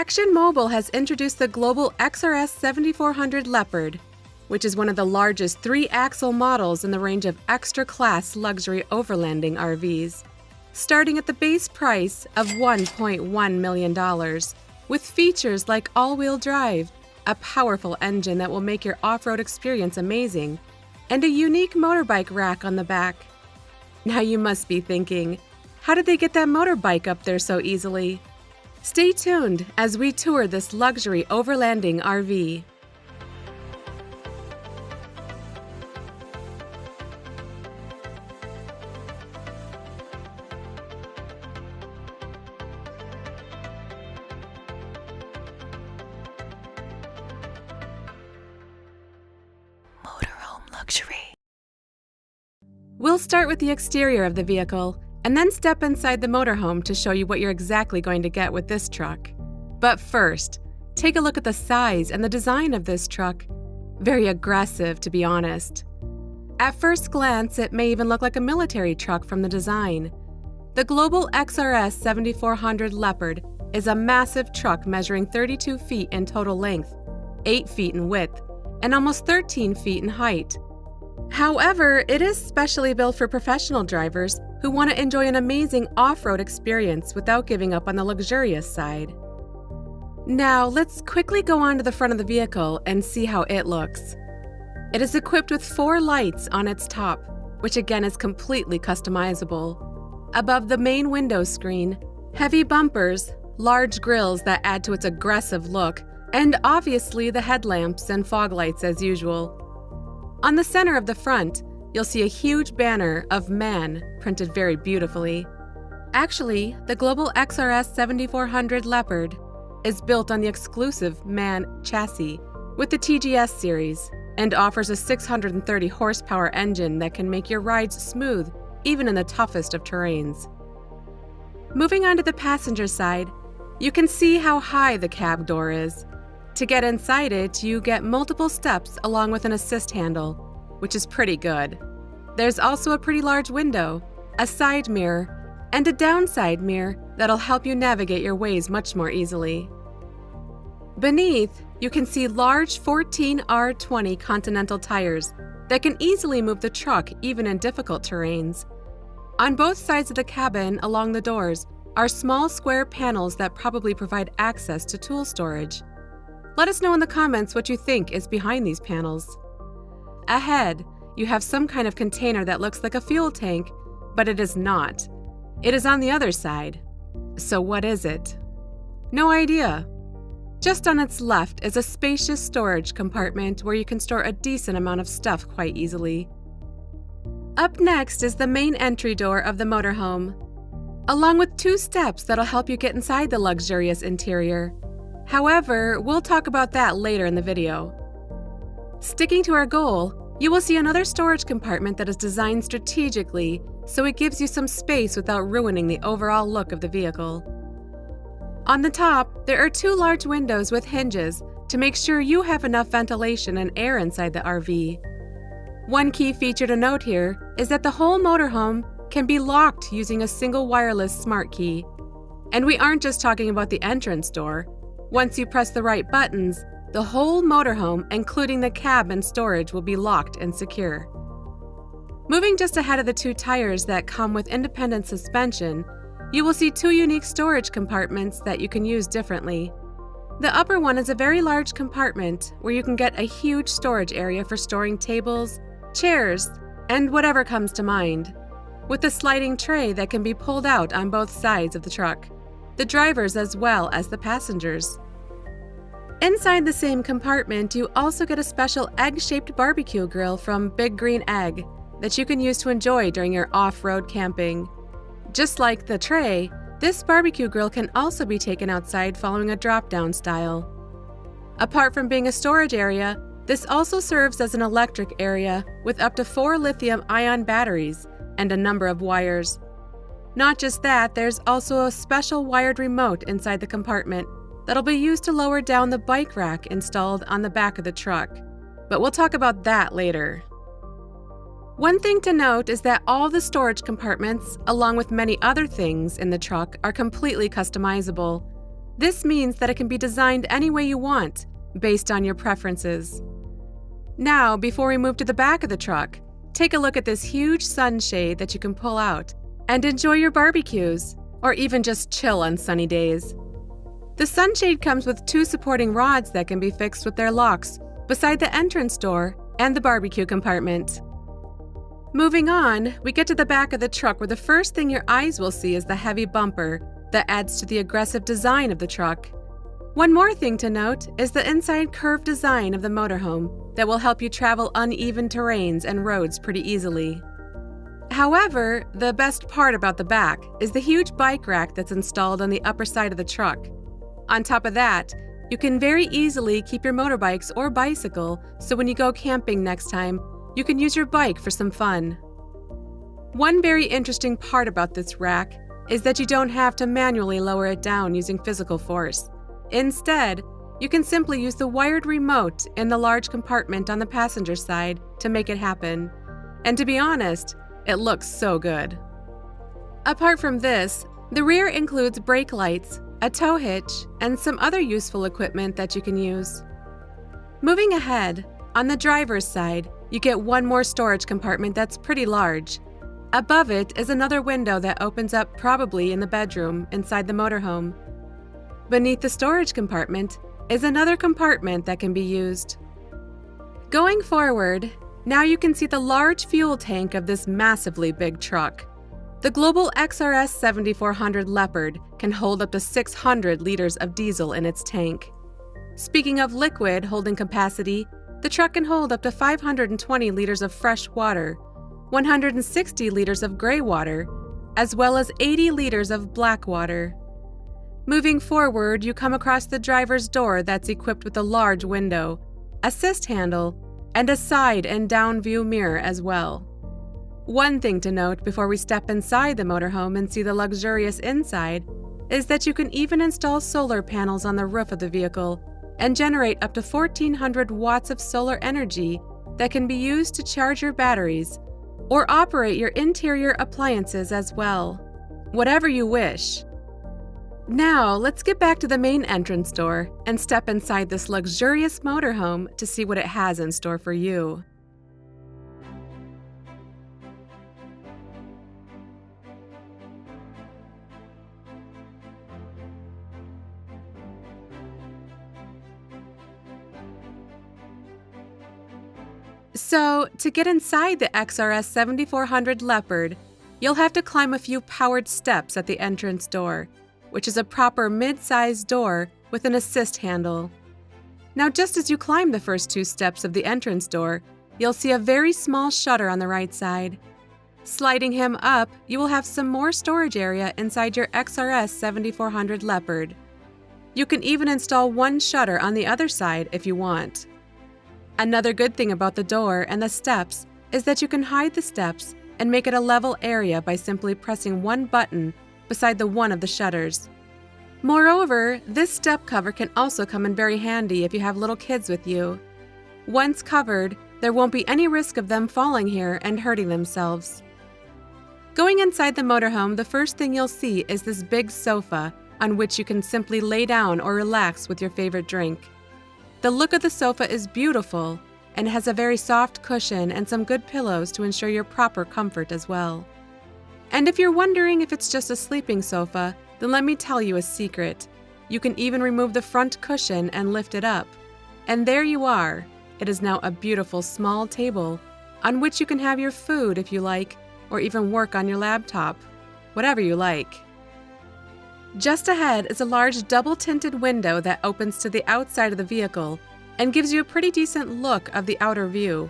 Action Mobil has introduced the Global XRS 7400 Leopard, which is one of the largest 3-axle models in the range of extra-class luxury overlanding RVs, starting at the base price of $1.1 million, with features like all-wheel drive, a powerful engine that will make your off-road experience amazing, and a unique motorbike rack on the back. Now you must be thinking, how did they get that motorbike up there so easily? Stay tuned as we tour this luxury overlanding RV. Motorhome luxury. We'll start with the exterior of the vehicle and then step inside the motorhome to show you what you're exactly going to get with this truck. But first, take a look at the size and the design of this truck. Very aggressive, to be honest. At first glance, it may even look like a military truck from the design. The Global XRS 7400 Leopard is a massive truck measuring 32 feet in total length, 8 feet in width, and almost 13 feet in height. However, it is specially built for professional drivers who want to enjoy an amazing off-road experience without giving up on the luxurious side. Now, let's quickly go on to the front of the vehicle and see how it looks. It is equipped with 4 lights on its top, which again is completely customizable. Above the main window screen, heavy bumpers, large grills that add to its aggressive look, and obviously the headlamps and fog lights as usual. On the center of the front, you'll see a huge banner of MAN printed very beautifully. Actually, the Global XRS 7400 Leopard is built on the exclusive MAN chassis with the TGS series and offers a 630 horsepower engine that can make your rides smooth even in the toughest of terrains. Moving on to the passenger side, you can see how high the cab door is. To get inside it, you get multiple steps along with an assist handle, which is pretty good. There's also a pretty large window, a side mirror, and a downside mirror that'll help you navigate your ways much more easily. Beneath, you can see large 14R20 Continental tires that can easily move the truck even in difficult terrains. On both sides of the cabin along the doors are small square panels that probably provide access to tool storage. Let us know in the comments what you think is behind these panels. Ahead, you have some kind of container that looks like a fuel tank, but it is not. It is on the other side. So what is it? No idea. Just on its left is a spacious storage compartment where you can store a decent amount of stuff quite easily. Up next is the main entry door of the motorhome, along with 2 steps that'll help you get inside the luxurious interior. However, we'll talk about that later in the video. Sticking to our goal, you will see another storage compartment that is designed strategically so it gives you some space without ruining the overall look of the vehicle. On the top, there are 2 large windows with hinges to make sure you have enough ventilation and air inside the RV. One key feature to note here is that the whole motorhome can be locked using a single wireless smart key. And we aren't just talking about the entrance door. Once you press the right buttons, the whole motorhome, including the cab and storage, will be locked and secure. Moving just ahead of the 2 tires that come with independent suspension, you will see 2 unique storage compartments that you can use differently. The upper one is a very large compartment where you can get a huge storage area for storing tables, chairs, and whatever comes to mind, with a sliding tray that can be pulled out on both sides of the truck, the drivers as well as the passengers. Inside the same compartment, you also get a special egg-shaped barbecue grill from Big Green Egg that you can use to enjoy during your off-road camping. Just like the tray, this barbecue grill can also be taken outside following a drop-down style. Apart from being a storage area, this also serves as an electric area with up to 4 lithium-ion batteries and a number of wires. Not just that, there's also a special wired remote inside the compartment that'll be used to lower down the bike rack installed on the back of the truck, but we'll talk about that later. One thing to note is that all the storage compartments, along with many other things in the truck, are completely customizable. This means that it can be designed any way you want, based on your preferences. Now, before we move to the back of the truck, take a look at this huge sunshade that you can pull out and enjoy your barbecues, or even just chill on sunny days. The sunshade comes with 2 supporting rods that can be fixed with their locks beside the entrance door and the barbecue compartment. Moving on, we get to the back of the truck where the first thing your eyes will see is the heavy bumper that adds to the aggressive design of the truck. One more thing to note is the inside curved design of the motorhome that will help you travel uneven terrains and roads pretty easily. However, the best part about the back is the huge bike rack that's installed on the upper side of the truck. On top of that, you can very easily keep your motorbikes or bicycle, so when you go camping next time, you can use your bike for some fun. One very interesting part about this rack is that you don't have to manually lower it down using physical force. Instead, you can simply use the wired remote in the large compartment on the passenger side to make it happen. And to be honest, it looks so good. Apart from this, the rear includes brake lights, a tow hitch, and some other useful equipment that you can use. Moving ahead, on the driver's side, you get one more storage compartment that's pretty large. Above it is another window that opens up probably in the bedroom inside the motorhome. Beneath the storage compartment is another compartment that can be used. Going forward, now you can see the large fuel tank of this massively big truck. The Global XRS 7400 Leopard can hold up to 600 liters of diesel in its tank. Speaking of liquid holding capacity, the truck can hold up to 520 liters of fresh water, 160 liters of gray water, as well as 80 liters of black water. Moving forward, you come across the driver's door that's equipped with a large window, assist handle, and a side and down view mirror as well. One thing to note before we step inside the motorhome and see the luxurious inside is that you can even install solar panels on the roof of the vehicle and generate up to 1,400 watts of solar energy that can be used to charge your batteries or operate your interior appliances as well. Whatever you wish. Now, let's get back to the main entrance door and step inside this luxurious motorhome to see what it has in store for you. So, to get inside the XRS 7400 Leopard, you'll have to climb a few powered steps at the entrance door, which is a proper mid-sized door with an assist handle. Now, just as you climb the first 2 steps of the entrance door, you'll see a very small shutter on the right side. Sliding him up, you will have some more storage area inside your XRS 7400 Leopard. You can even install one shutter on the other side if you want. Another good thing about the door and the steps is that you can hide the steps and make it a level area by simply pressing one button beside the one of the shutters. Moreover, this step cover can also come in very handy if you have little kids with you. Once covered, there won't be any risk of them falling here and hurting themselves. Going inside the motorhome, the first thing you'll see is this big sofa on which you can simply lay down or relax with your favorite drink. The look of the sofa is beautiful and has a very soft cushion and some good pillows to ensure your proper comfort as well. And if you're wondering if it's just a sleeping sofa, then let me tell you a secret. You can even remove the front cushion and lift it up. And there you are. It is now a beautiful small table on which you can have your food if you like, or even work on your laptop, whatever you like. Just ahead is a large double-tinted window that opens to the outside of the vehicle and gives you a pretty decent look of the outer view.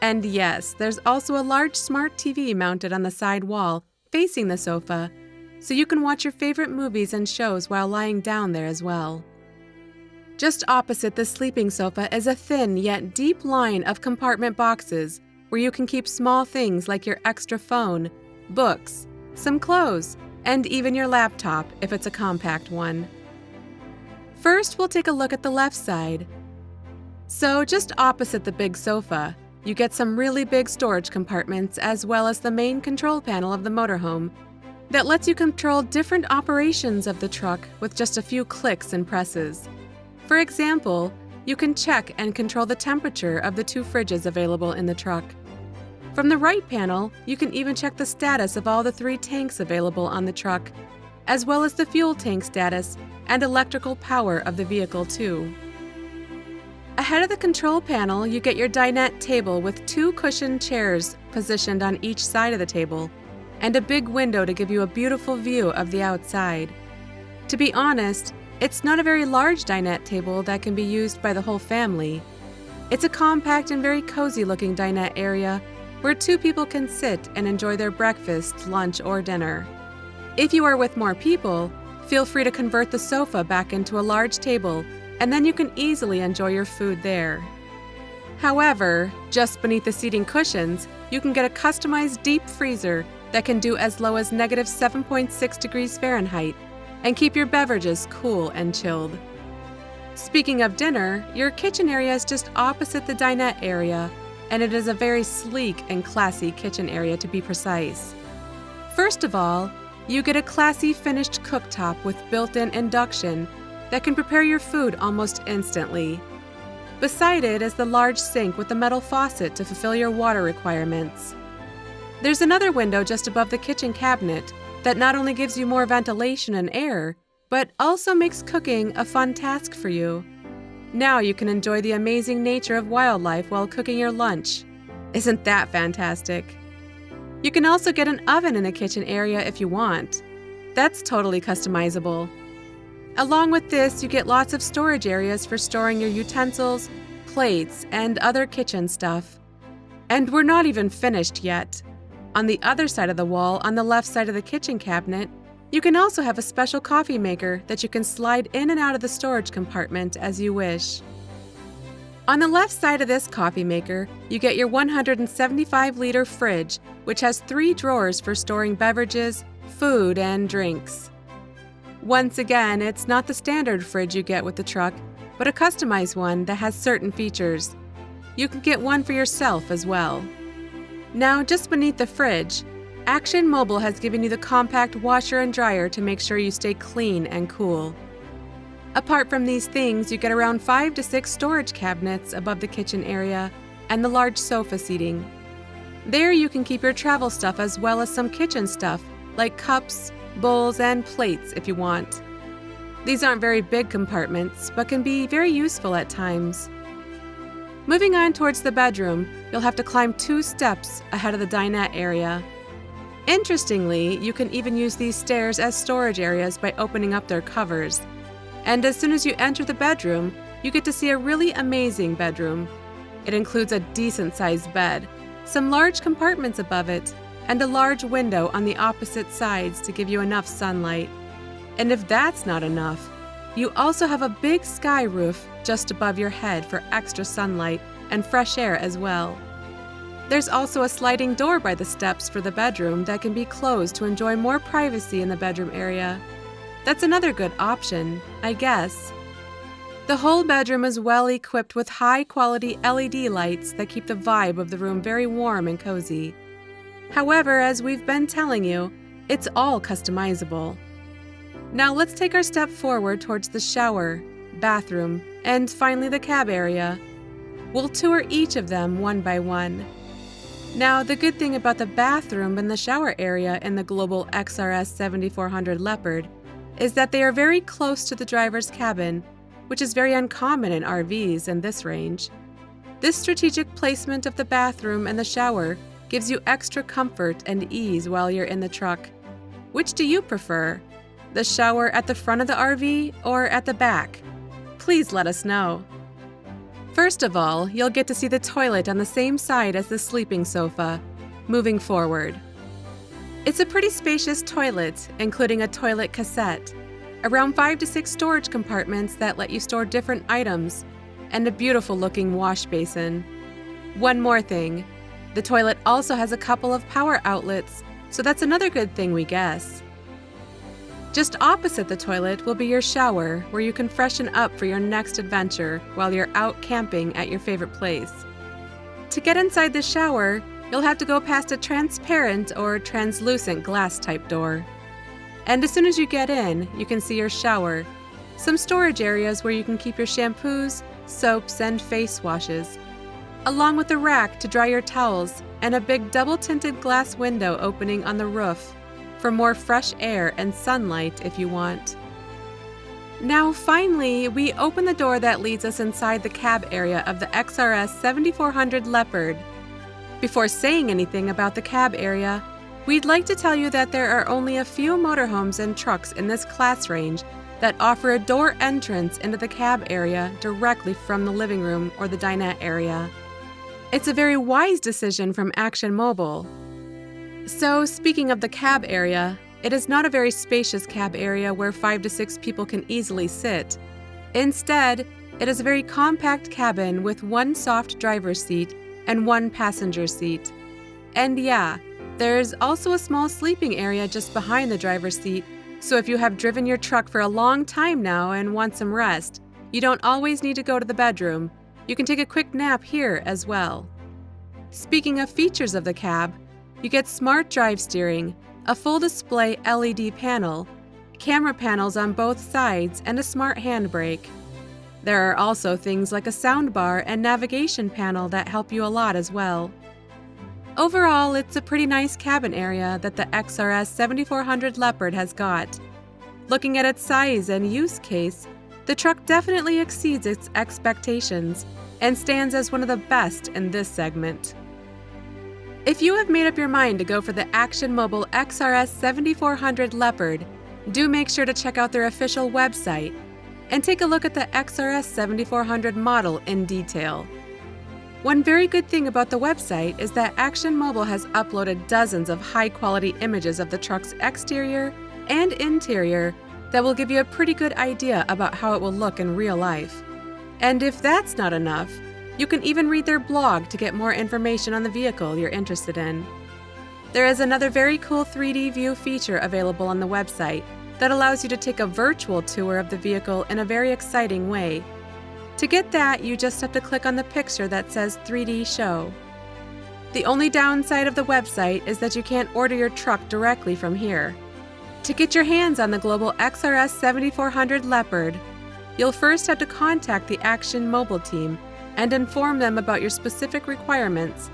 And yes, there's also a large smart TV mounted on the side wall facing the sofa, so you can watch your favorite movies and shows while lying down there as well. Just opposite the sleeping sofa is a thin yet deep line of compartment boxes where you can keep small things like your extra phone, books, some clothes, and even your laptop if it's a compact one. First, we'll take a look at the left side. So just opposite the big sofa, you get some really big storage compartments as well as the main control panel of the motorhome. that lets you control different operations of the truck with just a few clicks and presses. For example, you can check and control the temperature of the 2 fridges available in the truck. From the right panel, you can even check the status of all the 3 tanks available on the truck, as well as the fuel tank status and electrical power of the vehicle too. Ahead of the control panel, you get your dinette table with 2 cushioned chairs positioned on each side of the table, and a big window to give you a beautiful view of the outside. To be honest, it's not a very large dinette table that can be used by the whole family. It's a compact and very cozy looking dinette area where 2 people can sit and enjoy their breakfast, lunch, or dinner. If you are with more people, feel free to convert the sofa back into a large table, and then you can easily enjoy your food there. However, just beneath the seating cushions, you can get a customized deep freezer that can do as low as -7.6 degrees Fahrenheit and keep your beverages cool and chilled. Speaking of dinner, your kitchen area is just opposite the dinette area, and it is a very sleek and classy kitchen area to be precise. First of all, you get a classy finished cooktop with built-in induction that can prepare your food almost instantly. Beside it is the large sink with the metal faucet to fulfill your water requirements. There's another window just above the kitchen cabinet that not only gives you more ventilation and air, but also makes cooking a fun task for you. Now you can enjoy the amazing nature of wildlife while cooking your lunch. Isn't that fantastic? You can also get an oven in the kitchen area if you want. That's totally customizable. Along with this, you get lots of storage areas for storing your utensils, plates, and other kitchen stuff. And we're not even finished yet. On the other side of the wall, on the left side of the kitchen cabinet, you can also have a special coffee maker that you can slide in and out of the storage compartment as you wish. On the left side of this coffee maker, you get your 175-liter fridge, which has 3 drawers for storing beverages, food, and drinks. Once again, it's not the standard fridge you get with the truck, but a customized one that has certain features. You can get one for yourself as well. Now, just beneath the fridge, Action Mobil has given you the compact washer and dryer to make sure you stay clean and cool. Apart from these things, you get around 5 to 6 storage cabinets above the kitchen area and the large sofa seating. There you can keep your travel stuff as well as some kitchen stuff like cups, bowls, and plates if you want. These aren't very big compartments, but can be very useful at times. Moving on towards the bedroom, you'll have to climb 2 steps ahead of the dinette area. Interestingly, you can even use these stairs as storage areas by opening up their covers. And as soon as you enter the bedroom, you get to see a really amazing bedroom. It includes a decent-sized bed, some large compartments above it, and a large window on the opposite sides to give you enough sunlight. And if that's not enough, you also have a big sky roof just above your head for extra sunlight and fresh air as well. There's also a sliding door by the steps for the bedroom that can be closed to enjoy more privacy in the bedroom area. That's another good option, I guess. The whole bedroom is well equipped with high-quality LED lights that keep the vibe of the room very warm and cozy. However, as we've been telling you, it's all customizable. Now let's take our step forward towards the shower, bathroom, and finally the cab area. We'll tour each of them one by one. Now, the good thing about the bathroom and the shower area in the Global XRS 7400 Leopard is that they are very close to the driver's cabin, which is very uncommon in RVs in this range. This strategic placement of the bathroom and the shower gives you extra comfort and ease while you're in the truck. Which do you prefer? The shower at the front of the RV or at the back? Please let us know. First of all, you'll get to see the toilet on the same side as the sleeping sofa, moving forward. It's a pretty spacious toilet, including a toilet cassette, around 5 to 6 storage compartments that let you store different items, and a beautiful-looking wash basin. One more thing, the toilet also has a couple of power outlets, so that's another good thing, we guess. Just opposite the toilet will be your shower, where you can freshen up for your next adventure while you're out camping at your favorite place. To get inside the shower, you'll have to go past a transparent or translucent glass-type door. And as soon as you get in, you can see your shower, some storage areas where you can keep your shampoos, soaps, and face washes, along with a rack to dry your towels and a big double-tinted glass window opening on the roof for more fresh air and sunlight if you want. Now finally, we open the door that leads us inside the cab area of the XRS 7400 Leopard. Before saying anything about the cab area, we'd like to tell you that there are only a few motorhomes and trucks in this class range that offer a door entrance into the cab area directly from the living room or the dinette area. It's a very wise decision from Action Mobil. So speaking of the cab area, it is not a very spacious cab area where 5 to 6 people can easily sit. Instead, it is a very compact cabin with one soft driver's seat and one passenger seat. And yeah, there's also a small sleeping area just behind the driver's seat, so if you have driven your truck for a long time now and want some rest, you don't always need to go to the bedroom. You can take a quick nap here as well. Speaking of features of the cab, you get smart drive steering, a full display LED panel, camera panels on both sides, and a smart handbrake. There are also things like a soundbar and navigation panel that help you a lot as well. Overall, it's a pretty nice cabin area that the XRS 7400 Leopard has got. Looking at its size and use case, the truck definitely exceeds its expectations and stands as one of the best in this segment. If you have made up your mind to go for the Action Mobil XRS 7400 Leopard, do make sure to check out their official website and take a look at the XRS 7400 model in detail. One very good thing about the website is that Action Mobil has uploaded dozens of high-quality images of the truck's exterior and interior that will give you a pretty good idea about how it will look in real life. And if that's not enough, you can even read their blog to get more information on the vehicle you're interested in. There is another very cool 3D view feature available on the website that allows you to take a virtual tour of the vehicle in a very exciting way. To get that, you just have to click on the picture that says 3D Show. The only downside of the website is that you can't order your truck directly from here. To get your hands on the Global XRS 7400 Leopard, you'll first have to contact the Action Mobil team and inform them about your specific requirements,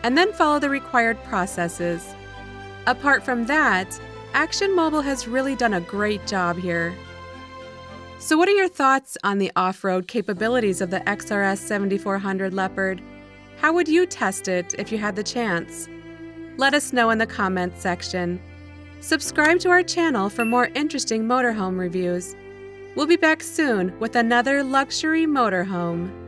and then follow the required processes. Apart from that, Action Mobil has really done a great job here. So what are your thoughts on the off-road capabilities of the XRS 7400 Leopard? How would you test it if you had the chance? Let us know in the comments section. Subscribe to our channel for more interesting motorhome reviews. We'll be back soon with another luxury motorhome.